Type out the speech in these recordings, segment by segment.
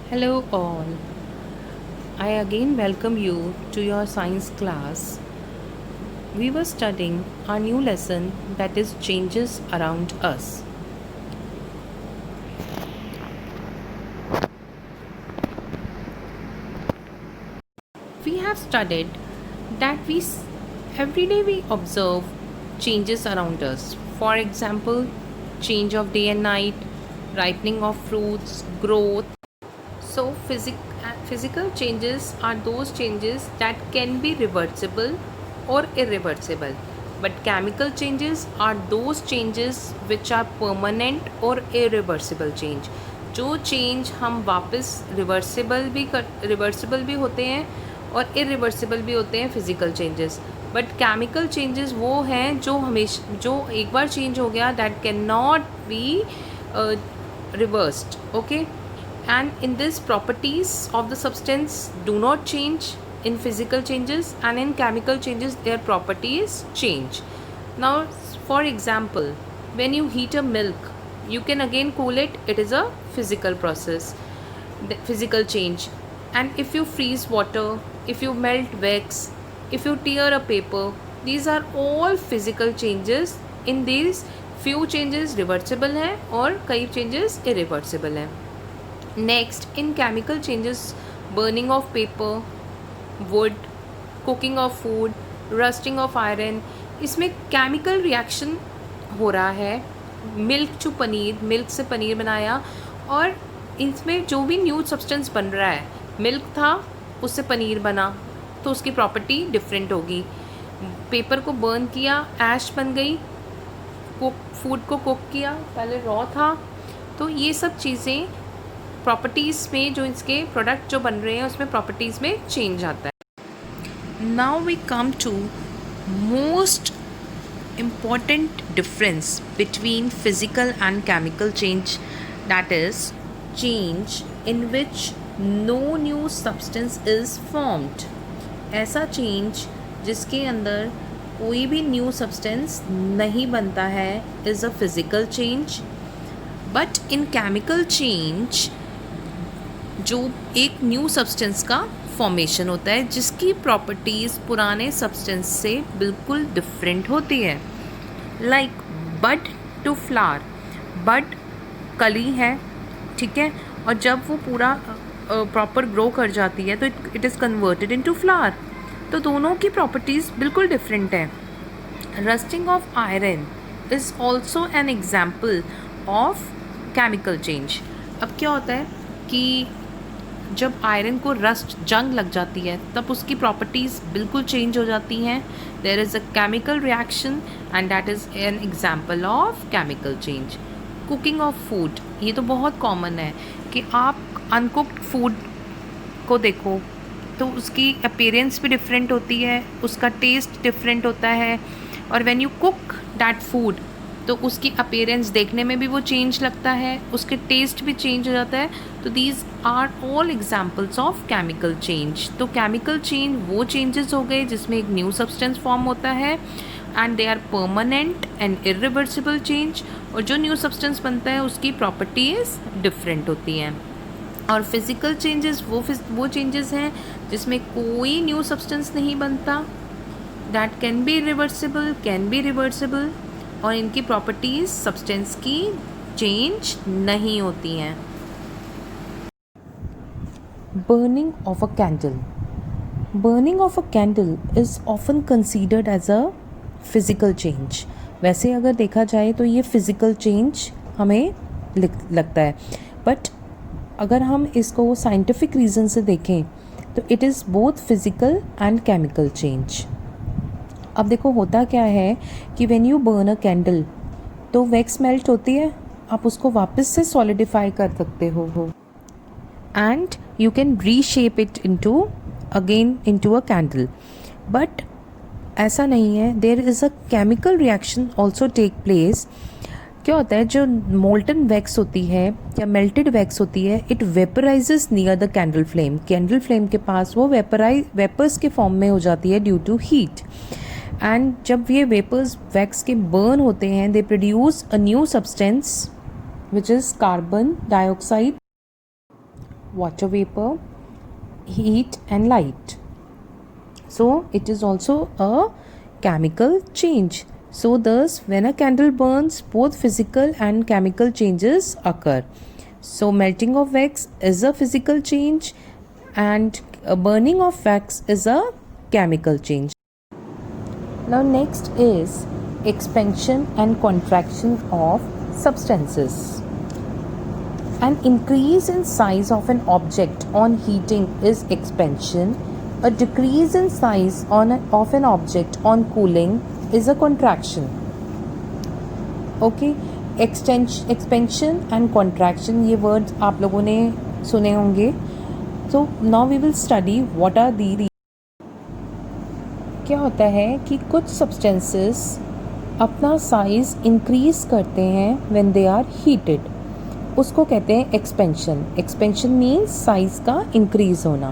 Hello, all. I again welcome you to your science class. We were studying our new lesson that is changes around us. We have studied that every day we observe changes around us. For example, change of day and night, ripening of fruits, growth. So, physical changes are those changes that can be reversible or irreversible. But chemical changes are those changes which are permanent or irreversible change. जो change हम वापस reversible भी होते हैं और irreversible भी होते हैं physical changes. But chemical changes वो हैं जो एक बार चेंज हो गया that can not be reversed. Okay, and in this properties of the substance do not change in physical changes, and in chemical changes their properties change. Now, for example, when you heat a milk, you can again cool it. It is a physical process, the physical change. And if you freeze water, if you melt wax, if you tear a paper, these are all physical changes. In these few changes reversible हैं और कई changes irreversible हैं. Next, in chemical changes, burning of paper, wood, cooking of food, rusting of iron, इसमें chemical reaction हो रहा है. Milk से पनीर बनाया और इसमें जो भी न्यू सब्सटेंस बन रहा है, मिल्क था उससे पनीर बना तो उसकी प्रॉपर्टी डिफरेंट होगी. पेपर को बर्न किया, ऐश बन गई. फूड को कुक किया, पहले रॉ था. तो ये सब चीज़ें प्रॉपर्टीज़ में जो इसके प्रोडक्ट जो बन रहे हैं उसमें प्रॉपर्टीज़ में चेंज आता है. Now we come to most important difference between physical and chemical change, that is change in which no new substance is formed. ऐसा change जिसके अंदर कोई भी न्यू सब्सटेंस नहीं बनता है is a physical change. But in chemical change जो एक न्यू सब्सटेंस का फॉर्मेशन होता है जिसकी प्रॉपर्टीज़ पुराने सब्सटेंस से बिल्कुल डिफरेंट होती है. Like bud to flower. Bud कली है, ठीक है, और जब वो पूरा प्रॉपर ग्रो कर जाती है तो it is converted into flower. तो दोनों की प्रॉपर्टीज़ बिल्कुल डिफरेंट है. Rusting of iron is also an example of chemical change. अब क्या होता है कि जब आयरन को जंग लग जाती है तब उसकी प्रॉपर्टीज़ बिल्कुल चेंज हो जाती हैं. There is a chemical reaction and that is an example of chemical change. Cooking of food, ये तो बहुत कॉमन है कि आप अनकुक्ड फूड को देखो तो उसकी अपीयरेंस भी डिफरेंट होती है, उसका टेस्ट डिफरेंट होता है. और when you cook that food तो उसकी अपीयरेंस देखने में भी वो चेंज लगता है, उसके टेस्ट भी चेंज हो जाता है. तो these are all examples of chemical change. तो केमिकल चेंज वो चेंजेस हो गए जिसमें एक न्यू सब्सटेंस फॉर्म होता है and they are permanent and irreversible change. और जो न्यू सब्सटेंस बनता है उसकी प्रॉपर्टीज़ डिफरेंट होती हैं. और फिज़िकल चेंजेस वो चेंजेस हैं जिसमें कोई न्यू सब्सटेंस नहीं बनता, that can be reversible, can be reversible, और इनकी प्रॉपर्टीज़ सब्सटेंस की चेंज नहीं होती हैं. Burning of a candle. Burning of a candle is often considered as a physical change. वैसे अगर देखा जाए तो ये फिज़िकल चेंज हमें लगता है, बट अगर हम इसको साइंटिफिक रीज़न से देखें तो it is both physical and chemical change. अब देखो होता क्या है कि when you burn a candle तो वैक्स मेल्ट होती है, आप उसको वापस से सॉलिडिफाई कर सकते हो and you can reshape it into a candle. But ऐसा नहीं है, there is a chemical reaction also take place. क्या होता है, जो मोल्टन वैक्स होती है या मेल्टेड वैक्स होती है, it vaporises near the candle flame. Candle flame के पास वो वेपर्स के फॉर्म में हो जाती है ड्यू टू हीट. एंड जब ये वेपर्स वैक्स के बर्न होते हैं they produce a new substance which is carbon dioxide, water vapor, heat and light. So it is also a chemical change. So thus when a candle burns, both physical and chemical changes occur. So melting of wax is a physical change and a burning of wax is a chemical change. Now next is expansion and contraction of substances. An increase in size of an object on heating is expansion. A decrease in size of an object on cooling is a contraction. Okay, expansion and contraction ये words आप लोगों ने सुने होंगे. So now we will study what are the. क्या होता है कि कुछ substances अपना size increase करते हैं when they are heated. उसको कहते हैं एक्सपेंशन. एक्सपेंशन मीन्स साइज़ का इंक्रीज होना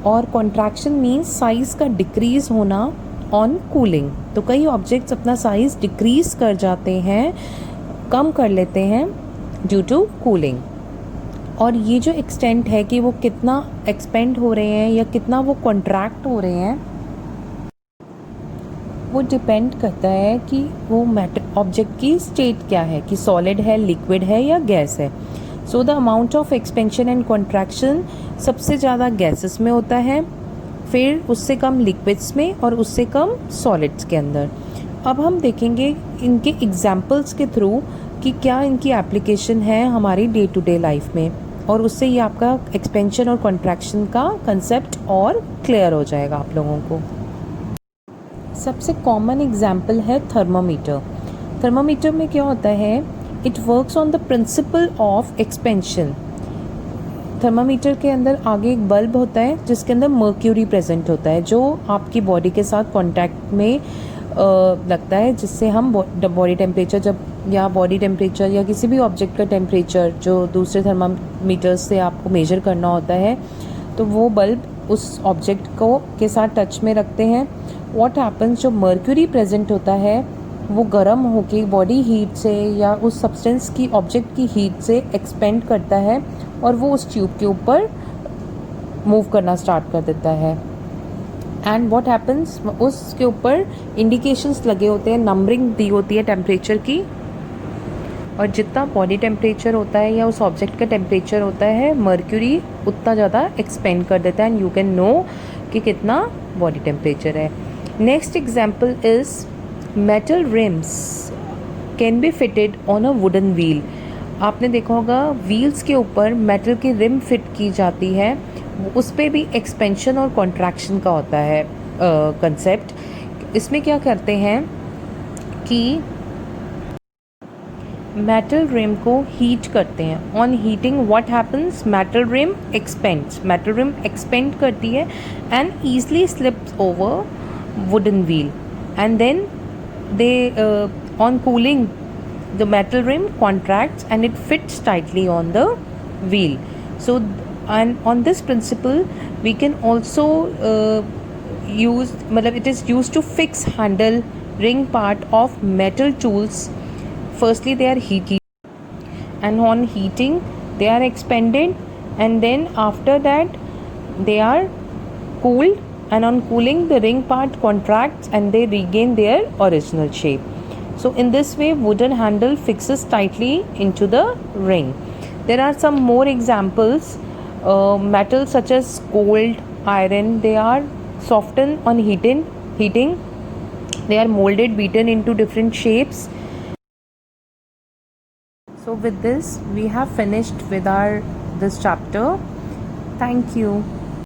और कॉन्ट्रैक्शन मीन्स साइज़ का डिक्रीज होना ऑन कूलिंग. तो कई ऑब्जेक्ट्स अपना साइज़ डिक्रीज कर जाते हैं, कम कर लेते हैं ड्यू टू कूलिंग. और ये जो एक्सटेंट है कि वो कितना एक्सपेंड हो रहे हैं या कितना वो कॉन्ट्रैक्ट हो रहे हैं, वो डिपेंड करता है कि वो मैटर ऑब्जेक्ट की स्टेट क्या है, कि सॉलिड है, लिक्विड है या गैस है. So the amount of expansion and contraction सबसे ज़्यादा गैसेस में होता है, फिर उससे कम लिक्विड्स में और उससे कम सॉलिड्स के अंदर. अब हम देखेंगे इनके एग्जाम्पल्स के थ्रू कि क्या इनकी एप्लीकेशन है हमारी डे टू डे लाइफ में, और उससे ये आपका एक्सपेंशन और कॉन्ट्रैक्शन का कंसेप्ट और क्लियर हो जाएगा आप लोगों को. सबसे कॉमन एग्जाम्पल है थर्मामीटर. थर्मामीटर में क्या होता है, it works on the principle of expansion. Thermometer के अंदर आगे एक बल्ब होता है जिसके अंदर मर्क्यूरी प्रेजेंट होता है, जो आपकी बॉडी के साथ कांटेक्ट में लगता है, जिससे हम बॉडी टेम्परेचर या बॉडी टेम्परेचर या किसी भी ऑब्जेक्ट का टेम्परेचर जो दूसरे थर्मामीटर से आपको मेजर करना होता है, तो वो बल्ब उस ऑब्जेक्ट को के साथ टच में रखते हैं. व्हाट हैपन्स, जो मर्क्यूरी प्रेजेंट होता है वो गर्म होके बॉडी हीट से या उस सब्सटेंस की ऑब्जेक्ट की हीट से एक्सपेंड करता है और वो उस ट्यूब के ऊपर मूव करना स्टार्ट कर देता है. एंड व्हाट हैपन्स, उसके ऊपर इंडिकेशंस लगे होते हैं, नंबरिंग दी होती है टेम्परेचर की, और जितना बॉडी टेम्परेचर होता है या उस ऑब्जेक्ट का टेम्परेचर होता है, मर्क्यूरी उतना ज़्यादा एक्सपेंड कर देता है एंड यू कैन नो कि कितना बॉडी टेम्परेचर है. Next example is metal RIMS can be fitted on a wooden wheel. आपने देखा होगा व्हील्स के ऊपर मेटल की रिम फिट की जाती है, उस पर भी एक्सपेंशन और कॉन्ट्रैक्शन का होता है कंसेप्ट. इसमें क्या करते हैं कि मेटल रिम को हीट करते हैं. On heating what happens, metal rim expand करती है and easily slips over wooden wheel, and then they on cooling the metal rim contracts and it fits tightly on the wheel. So and on this principle we can also use, it is used to fix handle ring part of metal tools. Firstly they are heated and on heating they are expanded, and then after that they are cooled, and on cooling the ring part contracts and they regain their original shape. So in this way wooden handle fixes tightly into the ring. There are some more examples. Metals such as gold, iron, they are softened on heating. They are molded, beaten into different shapes. So with this we have finished with this chapter. Thank you.